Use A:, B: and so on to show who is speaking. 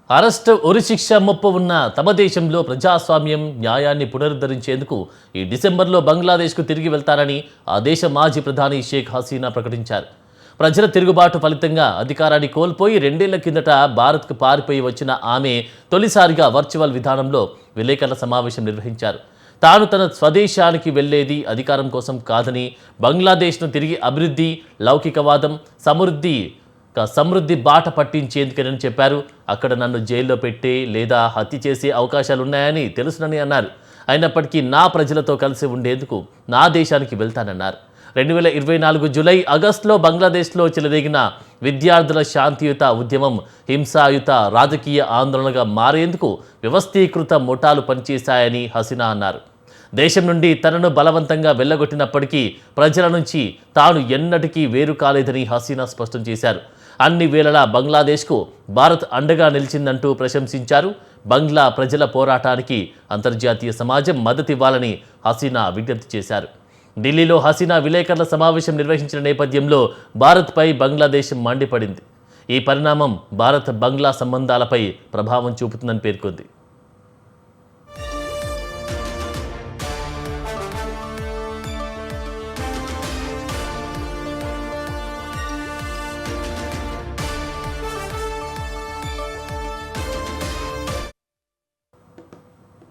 A: Arrest ఉరిశిక్ష ముప్పు ఉన్న తమ దేశంలో ప్రజాస్వామ్యం న్యాయాన్ని పునరుద్ధరించేందుకు ఈ డిసెంబర్లో బంగ్లాదేశ్కు తిరిగి వెళ్తారని ఆ దేశ మాజీ ప్రధాని షేక్ హసీనా ప్రకటించారు. ప్రజల తిరుగుబాటు ఫలితంగా అధికారాన్ని కోల్పోయి 2 ఏళ్ల కిందట భారత్కు పారిపోయి వచ్చిన ఆమె తొలిసారిగా వర్చువల్ విధానంలో విలేకరుల సమావేశం నిర్వహించారు. తాను తన స్వదేశానికి వెళ్లేది అధికారం కోసం కాదని, బంగ్లాదేశ్ను తిరిగి అభివృద్ధి, లౌకికవాదం, సమృద్ధి బాట పట్టించేందుకేనని చెప్పారు. అక్కడ నన్ను జైల్లో పెట్టే లేదా హత్య చేసే అవకాశాలున్నాయని తెలుసునని అన్నారు. అయినప్పటికీ నా ప్రజలతో కలిసి ఉండేందుకు నా దేశానికి వెళ్తానన్నారు. 2024 జూలై, ఆగస్టులో బంగ్లాదేశ్లో చెలరేగిన విద్యార్థుల శాంతియుత ఉద్యమం హింసాయుత రాజకీయ ఆందోళనగా మారేందుకు వ్యవస్థీకృత ముఠాలు పనిచేశాయని హసీనా అన్నారు. దేశం నుండి తనను బలవంతంగా వెళ్ళగొట్టినప్పటికీ ప్రజల నుంచి తాను ఎన్నటికీ వేరు కాలేదని హసీనా స్పష్టం చేశారు. అన్ని వేళలా బంగ్లాదేశ్కు భారత్ అండగా నిలిచిందంటూ ప్రశంసించారు. బంగ్లా ప్రజల పోరాటానికి అంతర్జాతీయ సమాజం మద్దతివ్వాలని హసీనా విజ్ఞప్తి చేశారు. ఢిల్లీలో హసీనా విలేకరుల సమావేశం నిర్వహించిన నేపథ్యంలో భారత్పై బంగ్లాదేశ్ మండిపడింది. ఈ పరిణామం భారత్ బంగ్లా సంబంధాలపై ప్రభావం చూపుతుందని పేర్కొంది.